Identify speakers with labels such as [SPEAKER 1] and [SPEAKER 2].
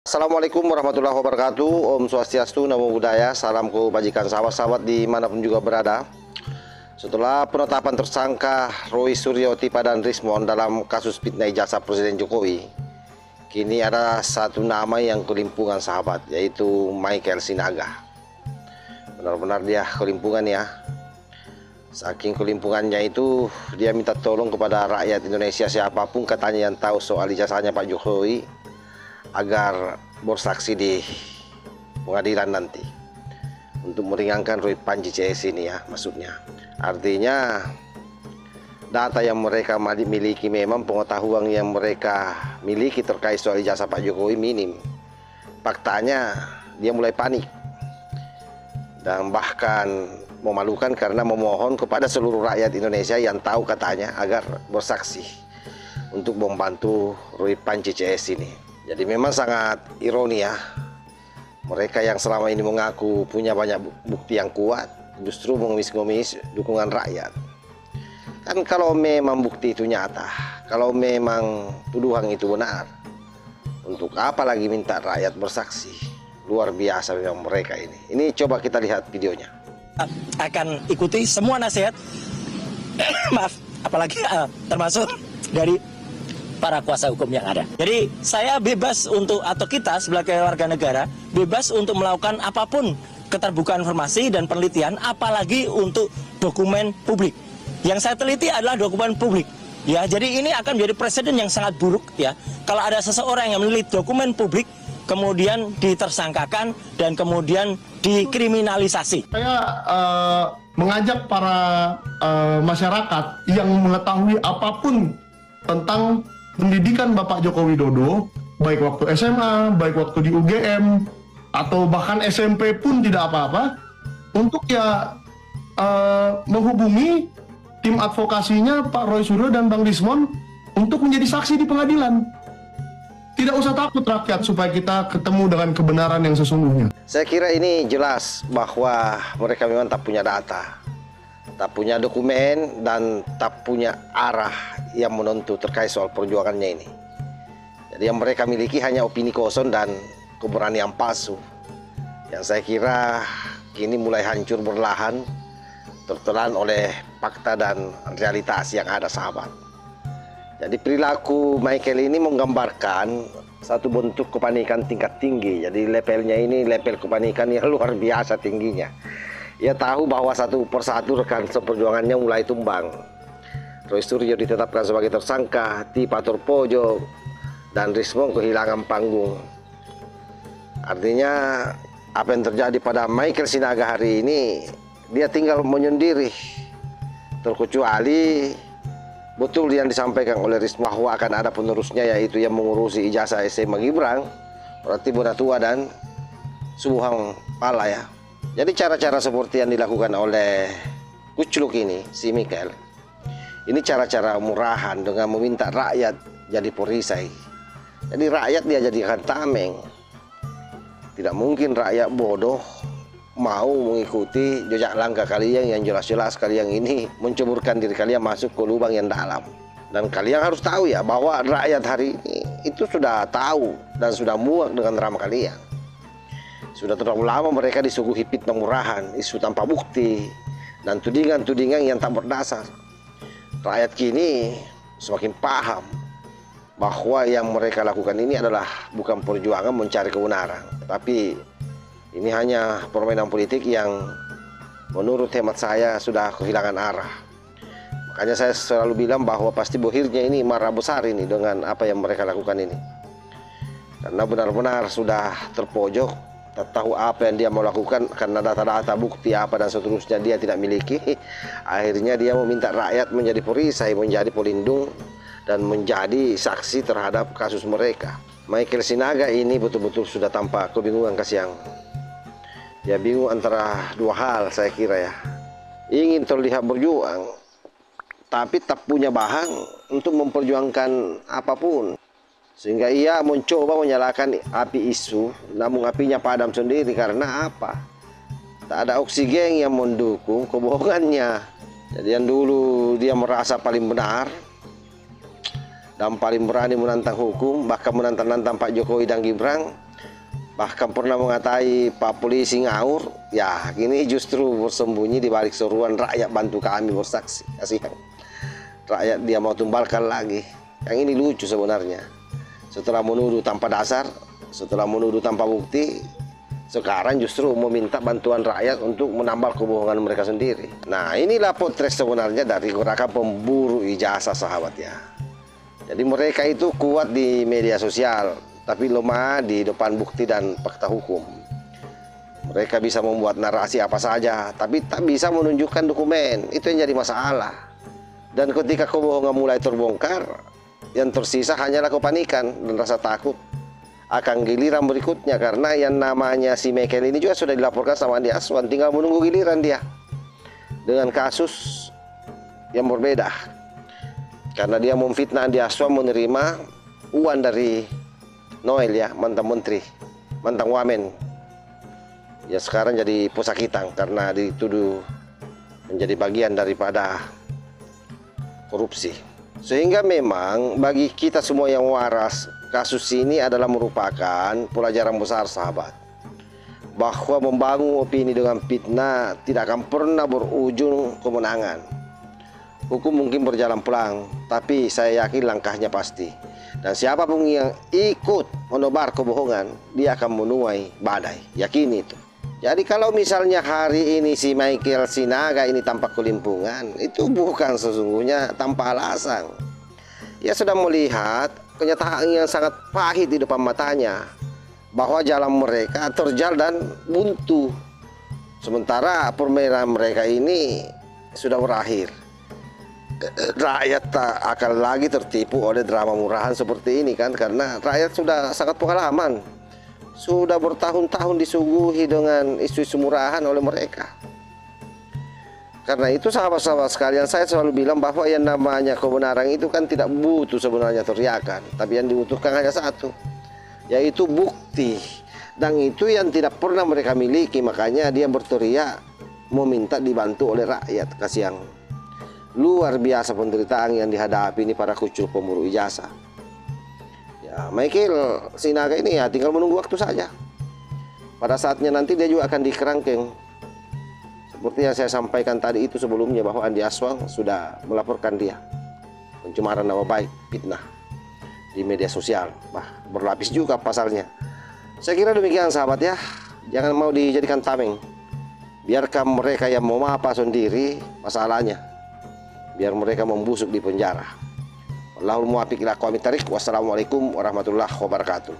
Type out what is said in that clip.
[SPEAKER 1] Assalamualaikum warahmatullahi wabarakatuh. Om Swastiastu, Namo Buddhaya. Salam kebajikan sahabat-sahabat dimanapun juga berada. Setelah penetapan tersangka Roy Suryo Tipa dan Rismond dalam kasus fitnah ijazah Presiden Jokowi, kini ada satu nama yang kelimpungan sahabat, yaitu Michael Sinaga. Benar-benar dia kelimpungan ya. Saking kelimpungannya itu, dia minta tolong kepada rakyat Indonesia siapapun katanya yang tahu soal ijazahnya Pak Jokowi agar bersaksi di pengadilan nanti untuk meringankan Roy Panji CS ini ya, maksudnya. Artinya data yang mereka miliki, memang pengetahuan yang mereka miliki terkait soal ijazah Pak Jokowi minim. Faktanya dia mulai panik dan bahkan memalukan karena memohon kepada seluruh rakyat Indonesia yang tahu katanya agar bersaksi untuk membantu Roy Panji CS ini. Jadi memang sangat ironi ya, mereka yang selama ini mengaku punya banyak bukti yang kuat justru mengemis-ngemis dukungan rakyat. Kan kalau memang bukti itu nyata, kalau memang tuduhan itu benar, untuk apa lagi minta rakyat bersaksi? Luar biasa memang mereka ini. Ini coba kita lihat videonya.
[SPEAKER 2] Akan ikuti semua nasihat, maaf, apalagi termasuk dari para kuasa hukum yang ada. Jadi saya bebas untuk, atau kita sebagai warga negara bebas untuk melakukan apapun keterbukaan informasi dan penelitian, apalagi untuk dokumen publik. Yang saya teliti adalah dokumen publik. Ya, jadi ini akan menjadi presiden yang sangat buruk ya. Kalau ada seseorang yang meneliti dokumen publik kemudian ditersangkakan dan kemudian dikriminalisasi.
[SPEAKER 3] Saya mengajak para masyarakat yang mengetahui apapun tentang pendidikan Bapak Joko Widodo, baik waktu SMA, baik waktu di UGM, atau bahkan SMP pun tidak apa-apa, untuk ya menghubungi tim advokasinya Pak Roy Suryo dan Bang Rismond untuk menjadi saksi di pengadilan. Tidak usah takut rakyat supaya kita ketemu dengan kebenaran yang sesungguhnya.
[SPEAKER 1] Saya kira ini jelas bahwa mereka memang tak punya data, tak punya dokumen, dan tak punya arah yang menuntut terkait soal perjuangannya ini. Jadi yang mereka miliki hanya opini kosong dan keberanian palsu, yang saya kira kini mulai hancur berlahan tertelan oleh fakta dan realitas yang ada sahabat. Jadi perilaku Michael ini menggambarkan satu bentuk kepanikan tingkat tinggi. Jadi levelnya ini level kepanikan yang luar biasa tingginya. Ia tahu bahwa satu persatu rekan seperjuangannya mulai tumbang. Roy Suryo ditetapkan sebagai tersangka, Tipa terpojok, dan Rismond kehilangan panggung. Artinya apa yang terjadi pada Michael Sinaga hari ini, dia tinggal menyendiri. Terkecuali betul yang disampaikan oleh Rismond bahwa akan ada penerusnya, yaitu yang mengurusi ijazah SMA Gibran, berarti Bonatua dan Subuhang Pala ya. Jadi cara-cara seperti yang dilakukan oleh Kucluk ini, si Michael, ini cara-cara murahan dengan meminta rakyat jadi perisai. Jadi rakyat dia jadikan tameng. Tidak mungkin rakyat bodoh mau mengikuti jejak langkah kalian yang jelas-jelas kalian ini menceburkan diri kalian masuk ke lubang yang dalam. Dan kalian harus tahu ya bahwa rakyat hari ini itu sudah tahu dan sudah muak dengan drama kalian. Sudah terlalu lama mereka disuguhi fitnah murahan, isu tanpa bukti, dan tudingan-tudingan yang tak berdasar. Rakyat kini semakin paham bahwa yang mereka lakukan ini adalah bukan perjuangan mencari kebenaran, tapi ini hanya permainan politik yang menurut hemat saya sudah kehilangan arah. Makanya saya selalu bilang bahwa pasti berakhirnya ini marah besar ini dengan apa yang mereka lakukan ini. Karena benar-benar sudah terpojok, tak tahu apa yang dia mau lakukan karena data-data bukti apa dan seterusnya dia tidak miliki. Akhirnya dia meminta rakyat menjadi perisai, menjadi pelindung, dan menjadi saksi terhadap kasus mereka. Michael Sinaga ini betul-betul sudah tampak kebingungan kasihan. Dia bingung antara dua hal saya kira ya. Ingin terlihat berjuang, tapi tak punya bahan untuk memperjuangkan apapun. Sehingga ia mencoba menyalakan api isu, namun apinya padam sendiri. Karena apa? Tak ada oksigen yang mendukung kebohongannya. Jadi yang dulu dia merasa paling benar dan paling berani menantang hukum, bahkan menantang-nantang Pak Jokowi dan Gibran, Bahkan pernah mengatai Pak Polisi ngawur, ya kini justru bersembunyi di balik seruan rakyat bantu kami bersaksi. Kasihan. Rakyat dia mau tumbalkan lagi. Yang ini lucu sebenarnya. Setelah menuduh tanpa dasar, setelah menuduh tanpa bukti, sekarang justru meminta bantuan rakyat untuk menambal kebohongan mereka sendiri. Nah, inilah potret sebenarnya dari gerakan pemburu ijazah, sahabat ya. Jadi mereka itu kuat di media sosial, tapi lemah di depan bukti dan fakta hukum. Mereka bisa membuat narasi apa saja, tapi tak bisa menunjukkan dokumen. Itu yang jadi masalah. Dan ketika kebohongan mulai terbongkar, yang tersisa hanyalah kepanikan dan rasa takut akan giliran berikutnya, karena yang namanya si Michael ini juga sudah dilaporkan sama Andi Aswan, tinggal menunggu giliran dia dengan kasus yang berbeda, karena dia memfitnah Andi Aswan menerima uang dari Noel ya, mantan menteri, mantan wamen ya, sekarang jadi pesakitang karena dituduh menjadi bagian daripada korupsi. Sehingga memang bagi kita semua yang waras, kasus ini adalah merupakan pelajaran besar, sahabat, bahwa membangun opini dengan fitnah tidak akan pernah berujung kemenangan. Hukum mungkin berjalan pelan, tapi saya yakin langkahnya pasti. Dan siapapun yang ikut menebar kebohongan, dia akan menuai badai. Yakin itu. Jadi kalau misalnya hari ini si Michael Sinaga ini tampak kelimpungan, itu bukan sesungguhnya tanpa alasan. Ia sudah melihat kenyataan yang sangat pahit di depan matanya, bahwa jalan mereka terjal dan buntu. Sementara permainan mereka ini sudah berakhir. Rakyat tak akan lagi tertipu oleh drama murahan seperti ini kan, karena rakyat sudah sangat pengalaman. Sudah bertahun-tahun disuguhi dengan isu-isu murahan oleh mereka. Karena itu sahabat-sahabat sekalian, saya selalu bilang bahwa yang namanya kebenaran itu kan tidak butuh sebenarnya teriakan, tapi yang dibutuhkan hanya satu, yaitu bukti. Dan itu yang tidak pernah mereka miliki, makanya dia berteriak meminta dibantu oleh rakyat. Kasihan, luar biasa penderitaan yang dihadapi ini para kucul pemburu ijazah. Ya, Michael Sinaga ini ya tinggal menunggu waktu saja. Pada saatnya nanti dia juga akan dikerangkeng. Seperti yang saya sampaikan tadi itu sebelumnya, bahwa Andi Aswan sudah melaporkan dia pencemaran nama baik, fitnah di media sosial. Berlapis juga pasalnya. Saya kira demikian, sahabat ya. Jangan mau dijadikan tameng. Biarkan mereka yang mau apa sendiri masalahnya. Biar mereka membusuk di penjara. Allahul muwaffiq ila aqwamit thariq. Wassalamualaikum warahmatullahi wabarakatuh.